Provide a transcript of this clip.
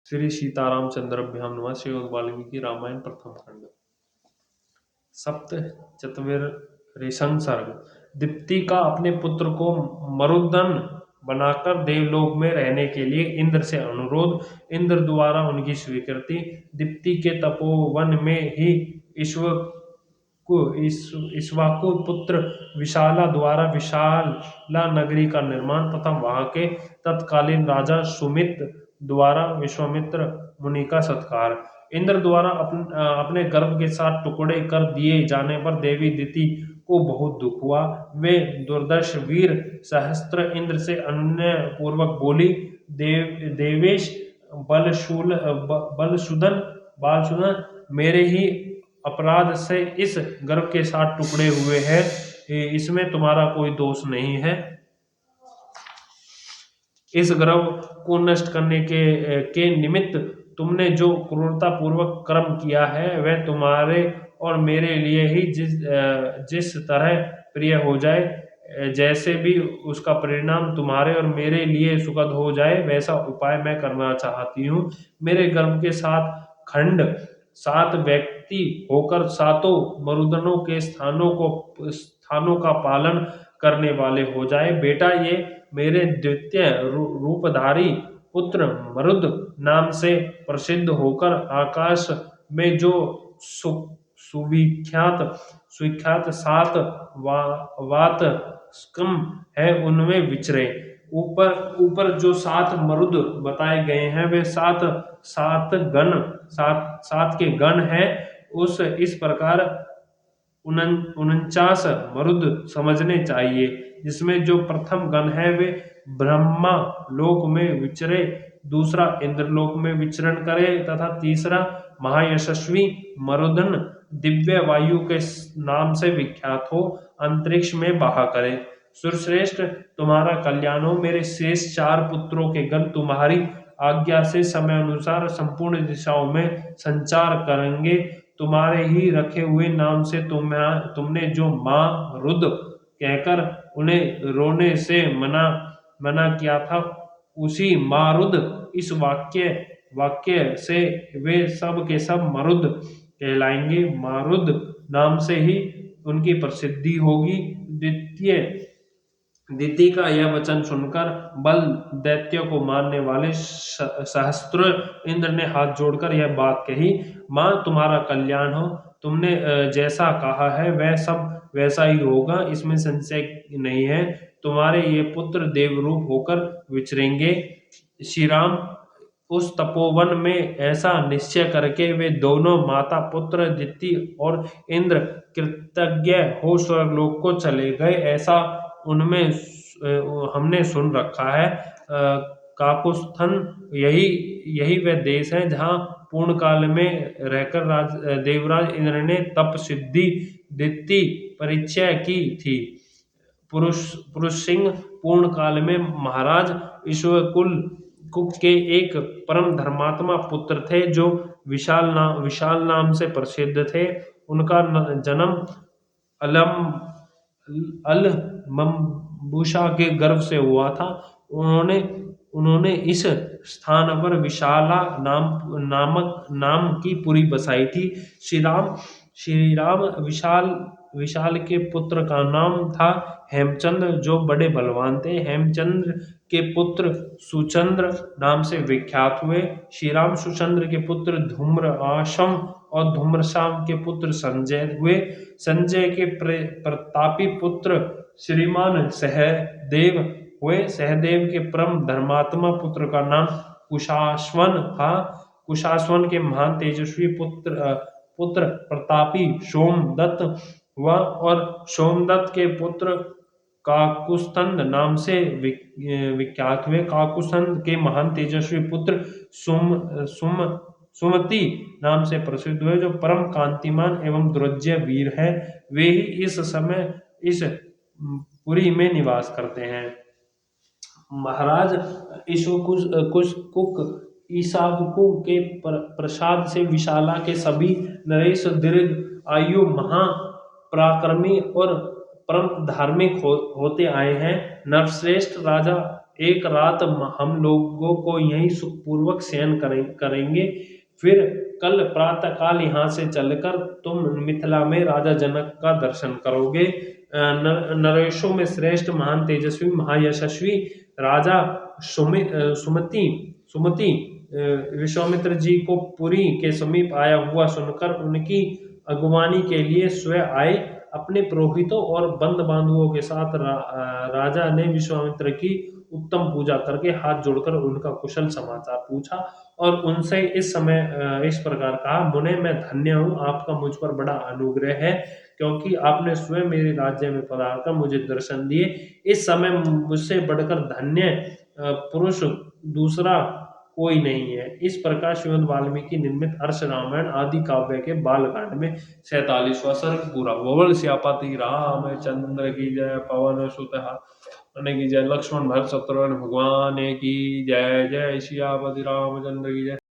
श्री सीतारामचंद्राभ्याम नमः। श्रीमद् वाल्मीकि रामायण प्रथम खंड। सप्त चतुर्विंशः सर्ग। दीप्ति का अपने पुत्र को मरुदन बनाकर देवलोक में रहने के लिए इंद्र से अनुरोध, इंद्र द्वारा उनकी स्वीकृति। दीप्ति के तपोवन में ही इक्ष्वाकु पुत्र विशाला द्वारा विशाला नगरी का निर्माण तथा वहां के तत्कालीन राजा सुमित द्वारा विश्वामित्र मुनि का सत्कार। इंद्र द्वारा अपने गर्भ के साथ टुकड़े कर दिए जाने पर देवी दिति को बहुत दुख हुआ। वे दुर्दर्श वीर सहस्त्र इंद्र से अन्य पूर्वक बोली, देवेश बालसूदन, मेरे ही अपराध से इस गर्भ के साथ टुकड़े हुए हैं, इसमें तुम्हारा कोई दोष नहीं है। इस गर्भ को नष्ट करने के निमित्त तुमने जो क्रूरता पूर्वक कर्म किया है वह तुम्हारे और मेरे लिए ही जिस तरह प्रिय हो जाए, जैसे भी उसका परिणाम तुम्हारे और मेरे लिए सुखद हो जाए, वैसा उपाय मैं करना चाहती हूँ। मेरे गर्भ के सात व्यक्ति होकर सातों मरुदनों के स्थानों का पालन करने वाले हो जाए। बेटा, ये मेरे द्वितीय रूपधारी पुत्र मरुद नाम से प्रसिद्ध होकर आकाश में जो सुविख्यात सात वात स्कंद है उनमें विचरे। ऊपर जो सात मरुद बताए गए हैं वे सात के गण हैं। इस प्रकार 49 मरुद समझने चाहिए, जिसमें जो प्रथम गण है वे ब्रह्मा लोक में विचरे, दूसरा इंद्रलोक में विचरण करे तथा तीसरा महायशस्वी मरुदन दिव्य वायु के नाम से विख्यात हो अंतरिक्ष में बहा करे। सुरश्रेष्ठ, तुम्हारा कल्याण हो। मेरे शेष 4 पुत्रों के गण तुम्हारी आज्ञा से समय अनुसार संपूर्ण दिशाओं में संचार करेंगे। तुम्हारे ही रखे हुए नाम से तुमने जो माँ रुद कहकर उन्हें रोने से मना किया था, उसी मारुद इस वाक्य से वे सब के सब मरुद कहलाएंगे। मारुद नाम से ही उनकी प्रसिद्धि होगी। दिति का यह वचन सुनकर बल दैत्य को मारने वाले सहस्त्र इंद्र ने हाथ जोड़कर यह बात कही, माँ तुम्हारा कल्याण हो। तुमने जैसा कहा है वह सब वैसा ही होगा, इसमें संशय नहीं है। तुम्हारे ये पुत्र देवरूप होकर विचरेंगे। श्री राम उस तपोवन में ऐसा निश्चय करके वे दोनों माता पुत्र दिति और इंद्र कृतज्ञ हो स्वर्गलोक को चले गए, ऐसा उनमें हमने सुन रखा है। काकुस्थन यही वह देश है जहाँ पूर्ण काल में रहकर देवराज इंद्र ने तप सिद्धि दिति परिचय की थी। पुरुष सिंह पूर्ण काल में महाराज ईश्वकुल के एक परम धर्मात्मा पुत्र थे जो विशाल नाम से प्रसिद्ध थे। उनका जन्म अलमबुसा के गर्भ से हुआ था। उन्होंने इस स्थान पर विशाला नाम की पुरी बसाई थी। श्री राम विशाल के पुत्र का नाम था हेमचंद्र, जो बड़े बलवान थे। हेमचंद्र के पुत्र सुचंद्र नाम से विख्यात हुए। श्री राम सुचंद्र के पुत्र धूम्राशम और धूम्रश्याम के पुत्र संजय हुए। संजय के प्रतापी पुत्र श्रीमान सहदेव हुए। सहदेव के परम धर्मात्मा पुत्र का नाम कुशाश्वन था। कुशाश्वन के महान तेजस्वी पुत्र प्रतापी सोमदत्त हुआ और सोमदत्त के पुत्र काकुस्थंद नाम से विख्यात हुए। काकुस्थंद के महान तेजस्वी पुत्र सुमति नाम से प्रसिद्ध हुए, जो परम कांतिमान एवं दुर्जय वीर है। वे ही इस समय इस पुरी में निवास करते हैं। महाराज ईशावकु के प्रसाद से विशाला के सभी नरेश दीर्घ आयु महापराक्रमी और परम धार्मिक होते आए हैं। नरश्रेष्ठ राजा एक रात हम लोगों को यहीं सुखपूर्वक शयन करेंगे। फिर कल प्रातःकाल यहाँ से चलकर तुम मिथिला में राजा जनक का दर्शन करोगे। नरेशों में श्रेष्ठ, महान, तेजस्वी, महायशस्वी राजा सुमति सुमति विश्वामित्र जी को पुरी के समीप आया हुआ सुनकर उनकी अगवानी के लिए स्वयं आए। अपने पुरोहितों और बंद बांधुओं के साथ राजा ने विश्वामित्र की उत्तम पूजा करके हाथ जोड़कर उनका कुशल समाचार पूछा और उनसे इस प्रकार कहा, मुने मैं धन्य हूँ, आपका मुझ पर बड़ा अनुग्रह है, क्योंकि आपने स्वयं मेरे राज्य में पधार कर मुझे दर्शन दिए। इस समय मुझसे बढ़कर धन्य पुरुष दूसरा कोई नहीं है। इस प्रकार श्रीमद् वाल्मीकि निर्मित हर्ष रामायण आदि काव्य के बालकांड में 47वां सर्ग पूरा हुआ। बोल सियापति रामचंद्र की जय। पवन सुत हनुमान की जय। लक्ष्मण भरत शत्रुघ्न भगवान की जय। जय सियापति रामचंद्र की जय।